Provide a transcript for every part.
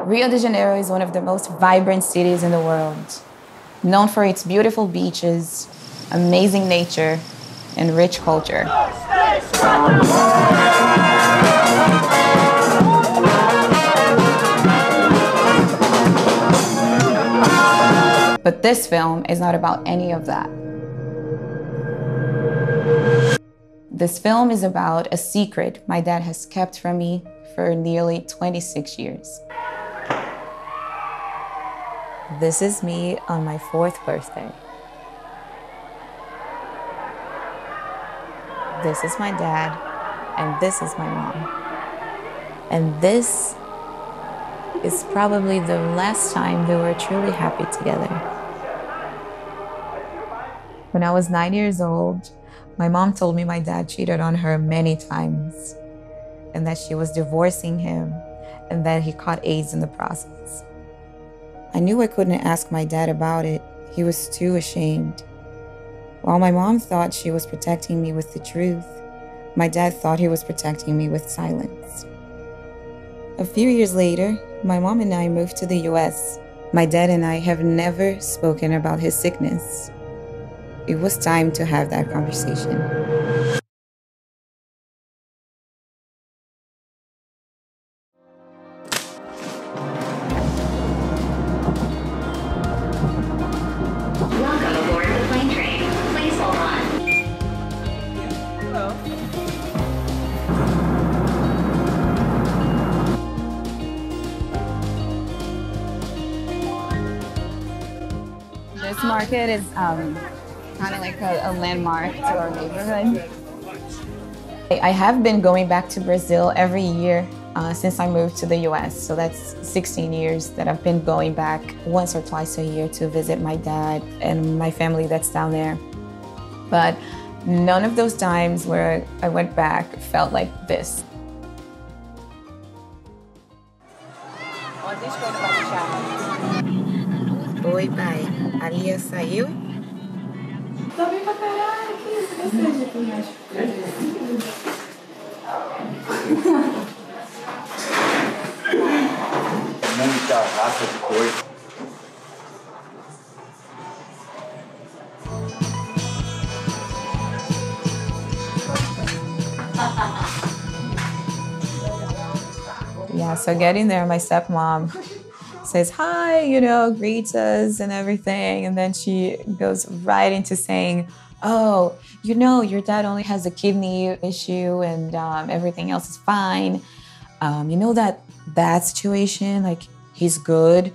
Rio de Janeiro is one of the most vibrant cities in the world, known for its beautiful beaches, amazing nature, and rich culture. But this film is not about any of that. This film is about a secret my dad has kept from me for nearly 26 years. This is me on my 4th birthday. This is my dad, and this is my mom. And this is probably the last time they were truly happy together. When I was 9 years old, my mom told me my dad cheated on her many times and that she was divorcing him and that he caught AIDS in the process. I knew I couldn't ask my dad about it. He was too ashamed. While my mom thought she was protecting me with the truth, my dad thought he was protecting me with silence. A few years later, my mom and I moved to the US. My dad and I have never spoken about his sickness. It was time to have that conversation. Welcome aboard the plane train. Please hold on. Hello. This market is kind of like a landmark to our neighborhood. I have been going back to Brazil every year since I moved to the US. So that's 16 years that I've been going back once or twice a year to visit my dad and my family that's down there. But none of those times where I went back felt like this. Oi, pai. A Lia saiu? Tá bem pra caralho, que isso? Que seja que mais? Muita raça de coisa. Yeah, so getting there, my stepmom says hi, greets us and everything. And then she goes right into saying, oh, your dad only has a kidney issue and everything else is fine. That situation, like, he's good.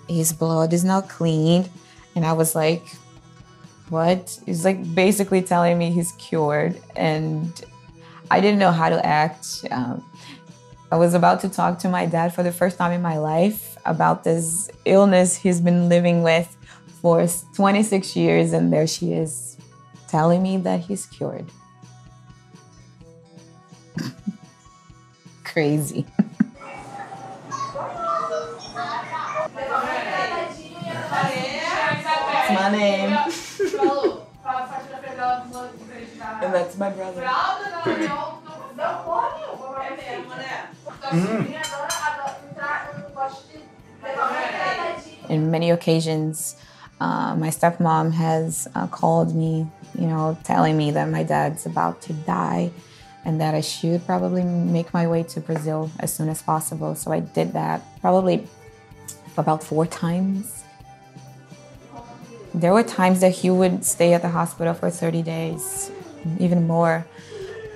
His blood is now cleaned. And I was like, what? He's like basically telling me he's cured. And I didn't know how to act. I was about to talk to my dad for the first time in my life about this illness he's been living with for 26 years, and there she is telling me that he's cured. Crazy. That's my name. And that's my brother. In many occasions, my stepmom has called me, telling me that my dad's about to die and that I should probably make my way to Brazil as soon as possible. So I did that probably about 4 times. There were times that he would stay at the hospital for 30 days, even more.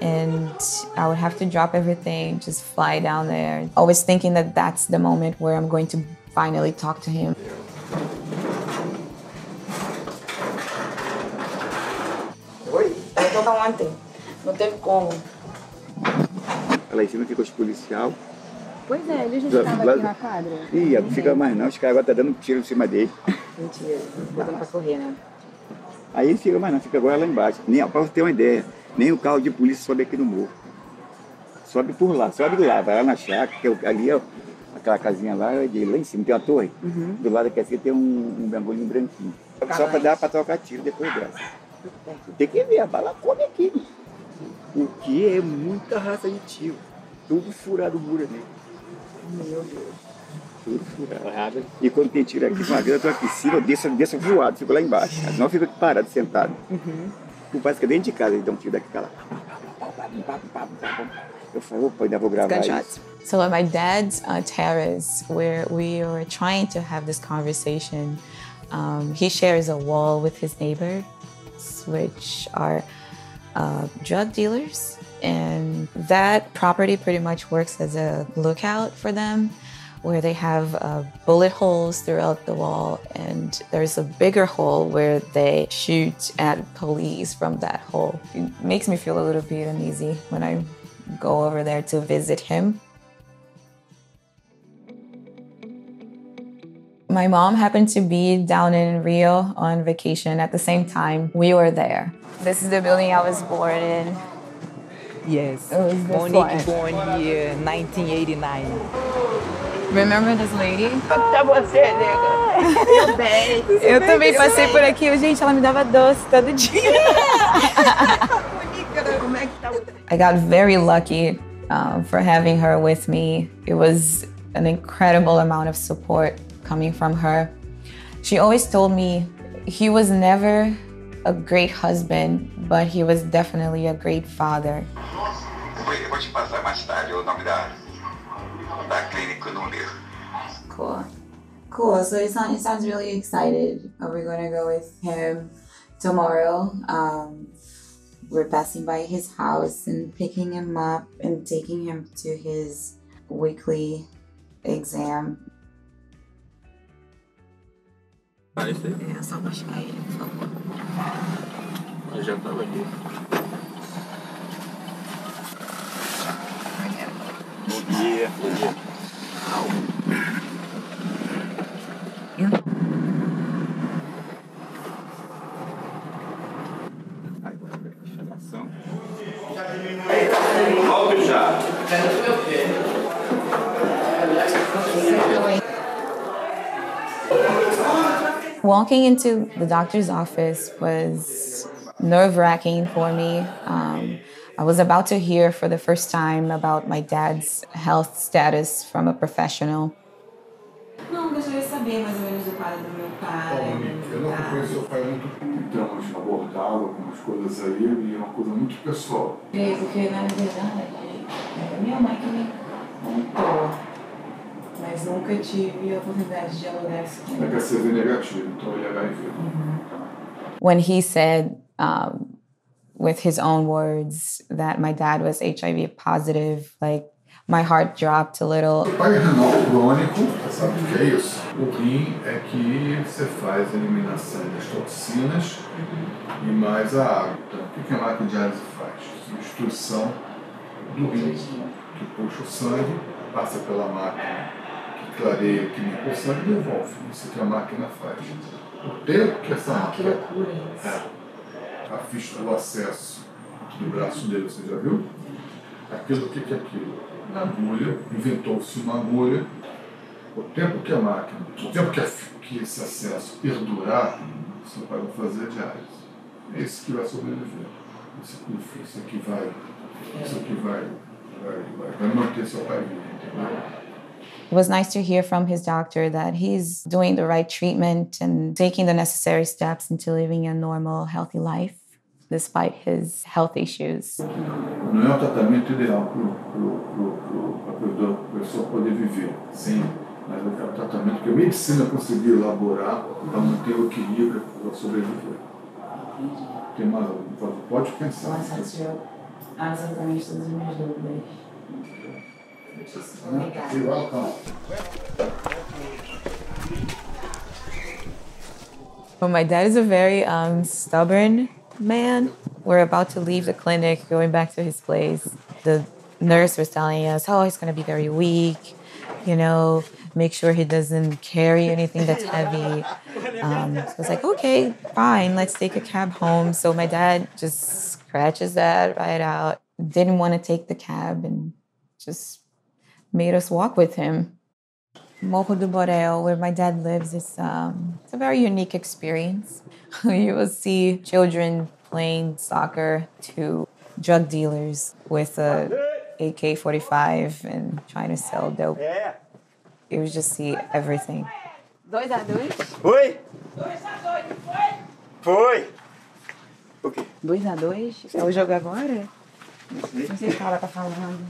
And I would have to drop everything, just fly down there, always thinking that that's the moment where I'm going to finally talk to him. Oi? Eu tava ontem. Não teve como. Lá em cima ficou os policial. Pois é, ele já estava aqui na quadra. Ih, não fica mais não, os caras agora estão dando tiro em cima dele. Mentira, botando pra correr, né? Aí não fica mais não, fica agora lá embaixo. Pra você ter uma ideia, nem o carro de polícia sobe aqui no morro. Sobe por lá, sobe lá, vai lá na chácara, que ali, ó, aquela casinha lá, lá em cima tem uma torre. Do lado aqui assim tem um bagulhinho branquinho. Só para dar para trocar tiro depois dessa. Tem que ver, a bala come aqui. O que é muita raça de tiro. Tudo furado o muro ali. Meu Deus. tudo furado. E quando tem tiro aqui, uma vez eu tô aqui em cima, eu desço voado, fico lá embaixo. Mas não fico aqui parado, sentado. Parece que é dentro de casa eles dão um tiro daqui pra lá. Eu falo, opa, ainda vou gravar isso. So at my dad's terrace, where we were trying to have this conversation, he shares a wall with his neighbors, which are drug dealers. And that property pretty much works as a lookout for them, where they have bullet holes throughout the wall. And there's a bigger hole where they shoot at police from that hole. It makes me feel a little bit uneasy when I go over there to visit him. My mom happened to be down in Rio on vacation at the same time we were there. This is the building I was born in. Yes, It was this Monique one. born here 1989. Remember this lady? Até você, nega. Eu bem. Eu também passei por aqui. Gente, ela me dava doce todo dia. I got very lucky for having her with me. It was an incredible amount of support coming from her. She always told me he was never a great husband, but he was definitely a great father. Eu vou te passar mais tarde o nome da clínica, o número. Cool. Cool. So he sounds really excited. We're going to go with him tomorrow. We're passing by his house and picking him up and taking him to his weekly exam. É só baixar ele, por favor. Eu já tava aqui. Bom dia. Bom dia. Volta já. Walking into the doctor's office was nerve-wracking for me. I was about to hear for the first time about my dad's health status from a professional. Não, gostaria de saber mais ou menos do quadro do meu pai. Eu não conheço seu pai muito, então a gente abordava algumas coisas aí e é uma coisa muito pessoal. Porque, na verdade, é minha mãe que me contou, mas nunca tive a oportunidade de dialogar isso com É ele. HIV negativo, então ele é HIV. When he said, with his own words, that my dad was HIV positive, like, my heart dropped a little. O pai renal crônico, sabe o que é isso? O rim é que você faz a eliminação das toxinas e mais a água. Então, o que a máquina de diálise faz? Substituição do rim, que puxa o sangue, passa pela máquina, que clareia, que limpa o sangue e devolve. Isso que a máquina faz. O tempo que essa máquina... Que loucura isso. A ficha do acesso do braço dele, você já viu? Aquilo, o que é aquilo? Agulha, inventou-se uma agulha. O tempo que a máquina, o tempo que esse acesso perdurar, você vai fazer a diálise. É isso que vai sobreviver. Isso aqui vai manter seu pai vivo, entendeu? It was nice to hear from his doctor that he's doing the right treatment and taking the necessary steps into living a normal, healthy life, despite his health issues. Não é um tratamento ideal para a pessoa poder viver, sim, mas é um tratamento que a medicina conseguiu elaborar para manter o equilíbrio para sobreviver. Tem mais algum? Pode pensar. Mas satisfeito absolutamente todas as minhas dúvidas. You're welcome. But my dad is a very stubborn man. We're about to leave the clinic, going back to his place. The nurse was telling us, oh, he's going to be very weak, you know, make sure he doesn't carry anything that's heavy. So I was like, okay, fine, let's take a cab home. So my dad just scratches that right out, didn't want to take the cab and just made us walk with him. Morro do Borel, where my dad lives, it's a very unique experience. You will see children playing soccer to drug dealers with a AK-45 and trying to sell dope. you would just see everything. 2-2. Foi? Foi. O quê? 2-2. É o jogo agora? Não sei o que ela tá falando.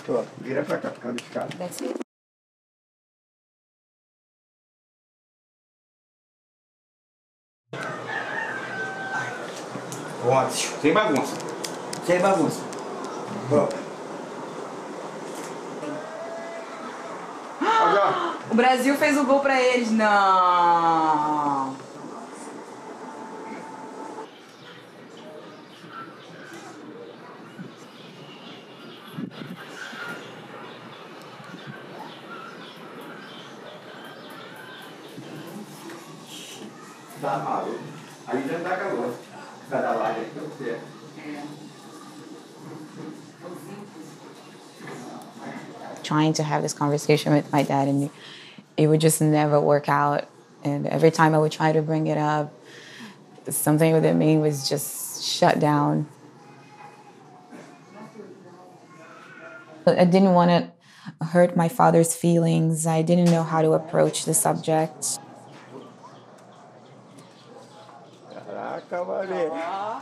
Ó, vira pra cá, por causa desse cara. That's it. Pronto, sem bagunça. Sem bagunça. Pronto. O Brasil fez o gol pra eles. Não. Tá maluco. Ali já tá calor. Cada lado aí que eu sei. Trying to have this conversation with my dad, and it would just never work out. And every time I would try to bring it up, something within me was just shut down. I didn't want to hurt my father's feelings. I didn't know how to approach the subject. Caraca, Maria.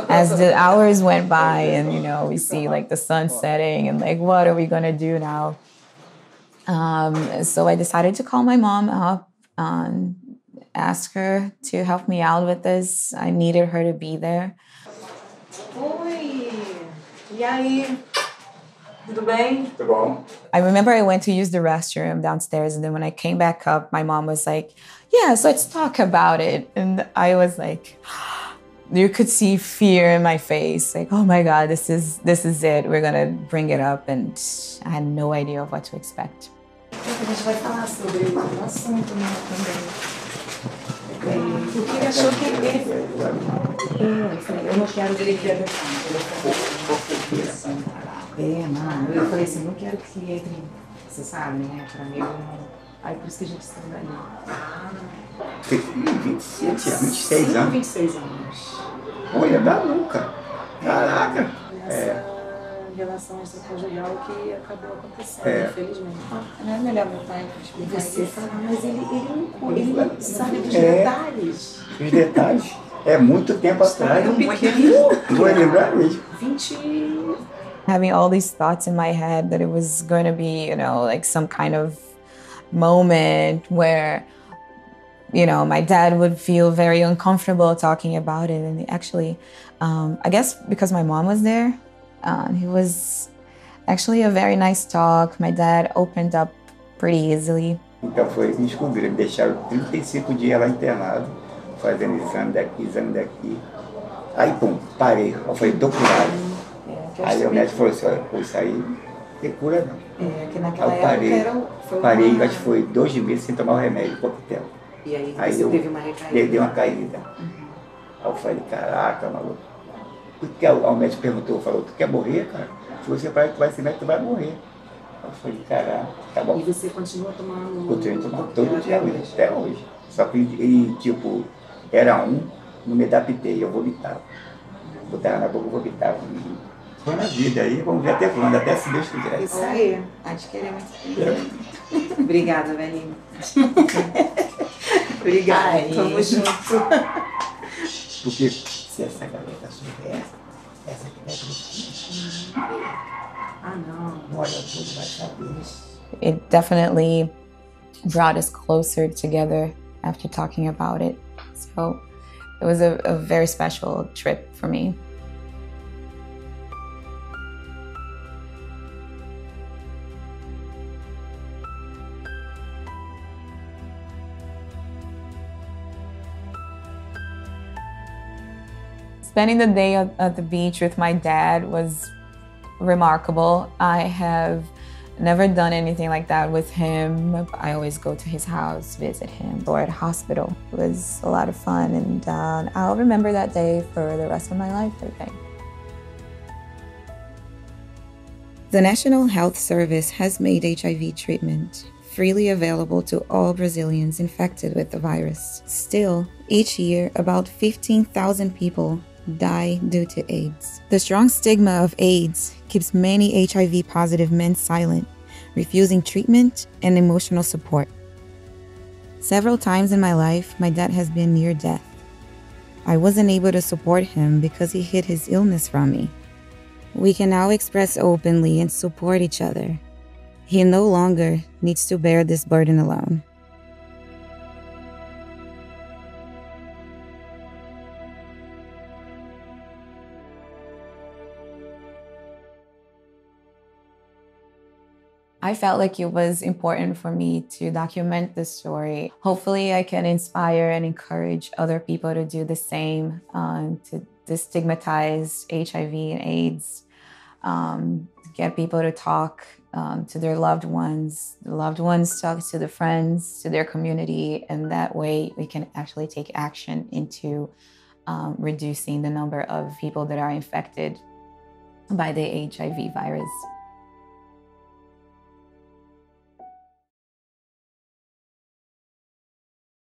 As the hours went by and, you know, we see like the sun setting and like, what are we going to do now? So I decided to call my mom up and ask her to help me out with this. I needed her to be there. Oi. E aí? Tudo bem? Tá bom? I remember I went to use the restroom downstairs, and then when I came back up, my mom was like, yes, let's talk about it. And I was like, you could see fear in my face, like, oh my God, this is it. We're gonna bring it up, and I had no idea of what to expect. A gente vai falar sobre o assunto, né, também. Porque ele achou que ele... Eu não quero que ele quede mano, eu falei assim, não quero que entre, você sabe, né, pra mim, aí por isso que a gente saiu dali. 27 anos, 26 anos. 26 anos. Olha, dá nunca. Caraca. Essa relação extraconjugal que acabou acontecendo, infelizmente. Não é melhor meu pai explicar você falar, mas ele não sabe dos detalhes. Os detalhes. É muito tempo atrás. Não vou lembrar mesmo. 20... Having all these thoughts in my head that it was going to be, you know, like some kind of moment where, you know, my dad would feel very uncomfortable talking about it. And actually, I guess because my mom was there, it was actually a very nice talk. My dad opened up pretty easily. Então foi que descobriram, me deixaram 35 dias lá internado, fazendo exame daqui. Aí, pum, parei. Eu falei, tô curado. Aí o médico falou assim, olha, pô, isso aí não tem cura não. É, que naquela aí eu época parei, acho que foi 2 meses sem tomar o remédio, coquetel. E aí você teve uma recaída? Dei uma caída. Aí eu falei, caraca, maluco. Porque o médico perguntou, falou, tu quer morrer, cara? Se você parar de tomar esse médico, tu vai morrer. Eu falei, caraca, tá bom. E você continua tomando? Continuei tomando todo dia, até hoje. Só que ele, tipo, era não me adaptei, eu vomitava. Botava na boca, eu vomitava. Foi na vida aí, vamos ver até quando, até se Deus quiser. Isso aí, adquiremos. Obrigada, velhinho. Obrigada, tamo junto. Porque se essa garota souber, essa aqui vai ter. Ah, não. Olha, tudo vai saber. It definitely brought us closer together after talking about it. So it was a very special trip for me. Spending the day at the beach with my dad was remarkable. I have never done anything like that with him. I always go to his house, visit him, or at hospital. It was a lot of fun, and I'll remember that day for the rest of my life, I think. The National Health Service has made HIV treatment freely available to all Brazilians infected with the virus. Still, each year, about 15,000 people die due to AIDS. The strong stigma of AIDS keeps many HIV-positive men silent, refusing treatment and emotional support. Several times in my life, my dad has been near death. I wasn't able to support him because he hid his illness from me. We can now express openly and support each other. He no longer needs to bear this burden alone. I felt like it was important for me to document this story. Hopefully I can inspire and encourage other people to do the same, to destigmatize HIV and AIDS, to get people to talk to their loved ones. The loved ones talk to the friends, to their community, and that way we can actually take action into reducing the number of people that are infected by the HIV virus.